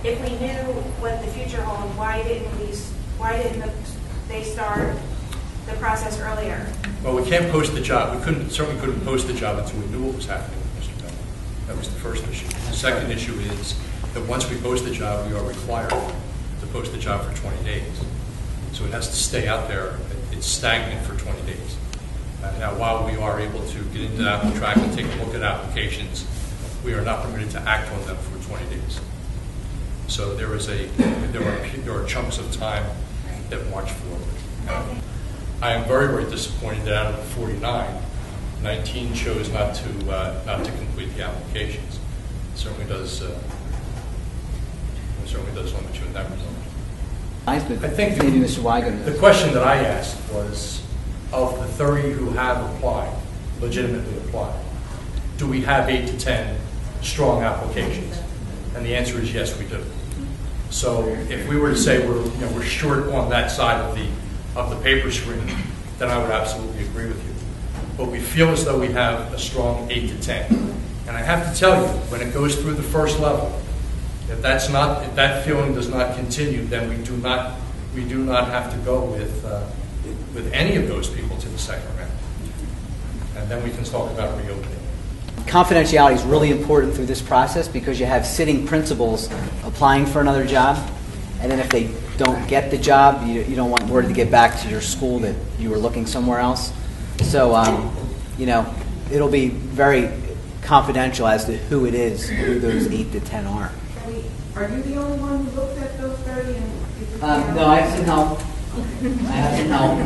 if we knew what the future held, why didn't they start the process earlier? Well, we can't post the job. We certainly couldn't post the job until we knew what was happening with Mr. Dougherty. That was the first issue. The second issue is that once we post the job, we are required to post the job for 20 days. So it has to stay out there. It's stagnant for 20 days. Now, while we are able to get into that track and take a look at applications, we are not permitted to act on them for 20 days. So there are chunks of time that march forward. I am very, very disappointed that out of the 49, 19 chose not to complete the applications. It certainly does limit you in that regard. I think maybe Mr. Wigo. The question that I asked was, of the 30 who have applied, legitimately applied, do we have 8 to 10 strong applications? And the answer is yes, we do. So if we were to say we're short on that side of the paper screen, then I would absolutely agree with you. But we feel as though we have a strong 8 to 10. And I have to tell you, when it goes through the first level, if that feeling does not continue, then we do not have to go with any of those people to the second round. And then we can talk about reopening. Confidentiality is really important through this process because you have sitting principals applying for another job, and then if they don't get the job, you don't want word to get back to your school that you were looking somewhere else. So, it'll be very confidential as to who it is, who those 8 to 10 are. Are you the only one who looked at those 30? No, I have some help. I have some help.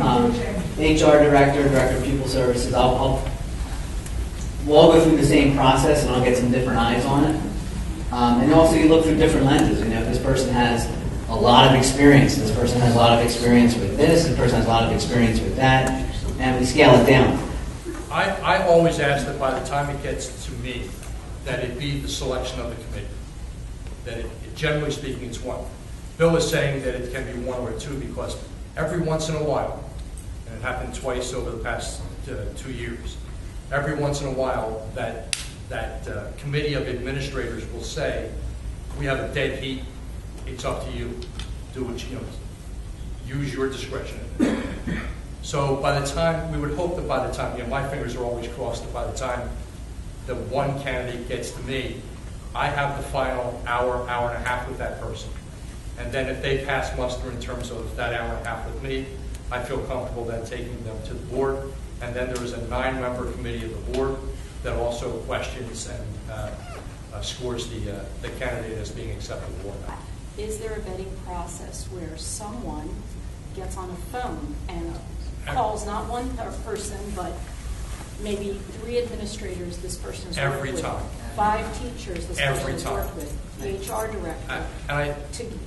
HR director of pupil services. We'll all go through the same process, and I'll get some different eyes on it. And also, you look through different lenses. This person has a lot of experience. This person has a lot of experience with this. This person has a lot of experience with that, and we scale it down. I always ask that by the time it gets to me, that it be the selection of the committee. That generally speaking, it's one. Bill is saying that it can be one or two because every once in a while, and it happened twice over the past 2 years, every once in a while that committee of administrators will say, we have a dead heat, it's up to you. Do what use your discretion. So by the time, we would hope that by the time, my fingers are always crossed, that by the time the one candidate gets to me, I have the final hour and a half with that person. And then if they pass muster in terms of that hour and a half with me, I feel comfortable then taking them to the board. And then there is a 9-member committee of the board that also questions and scores the candidate as being acceptable or not. Is there a vetting process where someone gets on a phone and calls not one person, but maybe 3 administrators this person has worked with? Every time. 5 teachers this person has worked with. The HR director.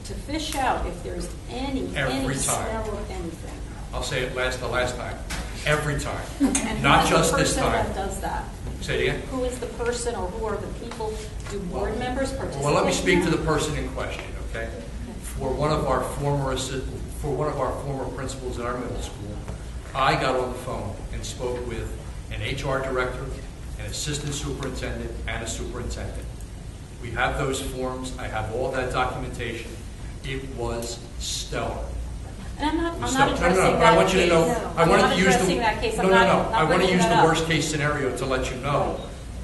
To fish out if there's any smell of anything. I'll say it the last time. Every time. And not just this time. Who is the person that does that? Say it again? Who is the person, or who are the people? Do board members participate? Well, let me speak to the person in question, okay? For one of our former principals at our middle school, I got on the phone and spoke with an HR director, an assistant superintendent, and a superintendent. We have those forms. I have all that documentation. It was stellar. And I'm not addressing that I want you to know. case. I wanted to use that case. I want to use the worst case scenario to let you know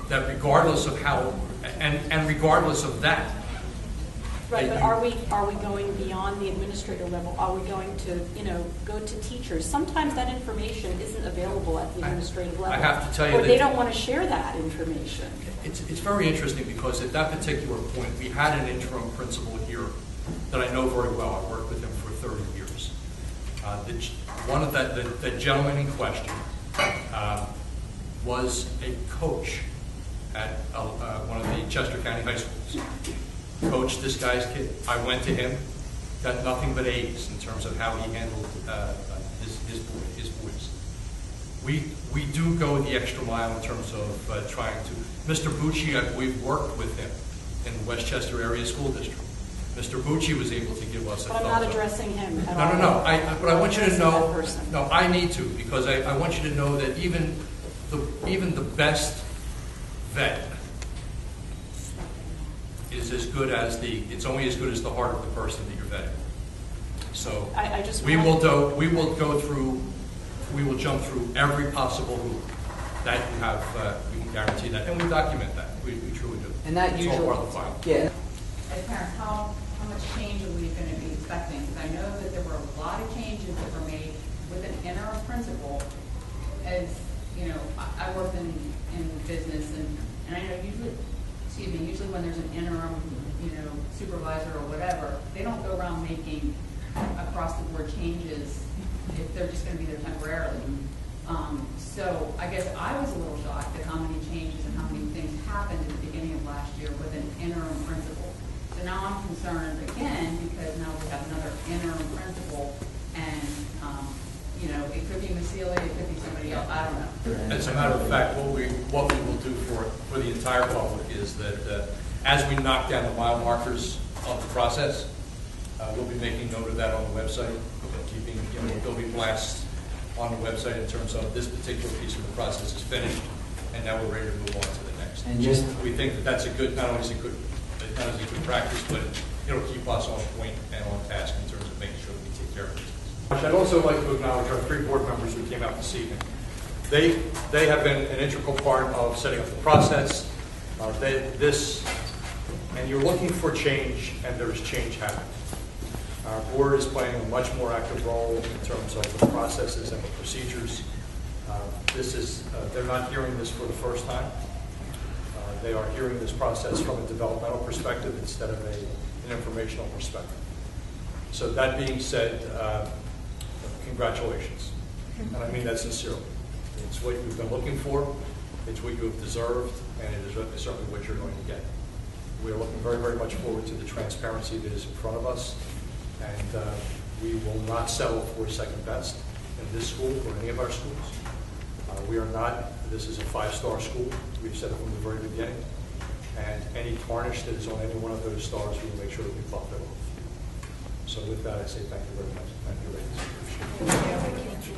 that regardless of how, and regardless of that. Right, but are we going beyond the administrator level? Are we going to go to teachers? Sometimes that information isn't available at the administrative level. I have to tell you, or they don't want to share that information. It's very interesting because at that particular point, we had an interim principal here that I know very well. I worked with him for 30 years. The gentleman in question was a coach at one of the Chester County high schools. Coached this guy's kid. I went to him, got nothing but A's in terms of how he handled his boys. We do go the extra mile in terms of trying to. Mr. Bucci, we've worked with him in the Westchester area school district. Mr. Bucci was able to give us a thumbs up. But I'm not addressing him at all. No. But I want you to know. No, I need to because I want you to know that even the best vet is as good as it's only as good as the heart of the person that you're vetting. So I just we want- we will jump through every possible hoop that you have, we can guarantee that, and we document that, we truly do. And that It's all usually, part of the file. yeah, As parents, how much change are we going to be expecting? Because I know that there were a lot of changes that were made with an interim principal. As, you know, I worked in business, and I know usually when there's an interim, you know, supervisor or whatever, they don't go around making across-the-board changes if they're just going to be there temporarily. So I guess I was a little shocked at how many changes and how many things happened at the beginning of last year with an interim principal. So now I'm concerned again because now we have another interim principal, and you know, it could be Macelia, it could be somebody else. I don't know. As a matter of fact, what we will do for the entire public is that as we knock down the mile markers of the process, we'll be making note of that on the website, keeping, you know, there'll be blasts on the website in terms of this particular piece of the process is finished, and now we're ready to move on to the next. And just- we think that that's a good, not only is it good practice, but it'll keep us on point and on task in terms of making sure that we take care of it. I'd also like to acknowledge our 3 board members who came out this evening. They have been an integral part of setting up the process. And you're looking for change, and there is change happening. Our board is playing a much more active role in terms of the processes and the procedures. They're not hearing this for the first time. They are hearing this process from a developmental perspective instead of an informational perspective. So that being said, congratulations. And I mean that sincerely. It's what you've been looking for, it's what you have deserved, and it is certainly what you're going to get. We are looking very, very much forward to the transparency that is in front of us, and we will not settle for second best in this school or any of our schools. This is a 5-star school. We've said it from the very beginning, and any tarnish that is on any one of those stars, we will make sure that we buff it off. So with that, I say thank you very much. Thank you, ladies. Appreciate it. Thank you.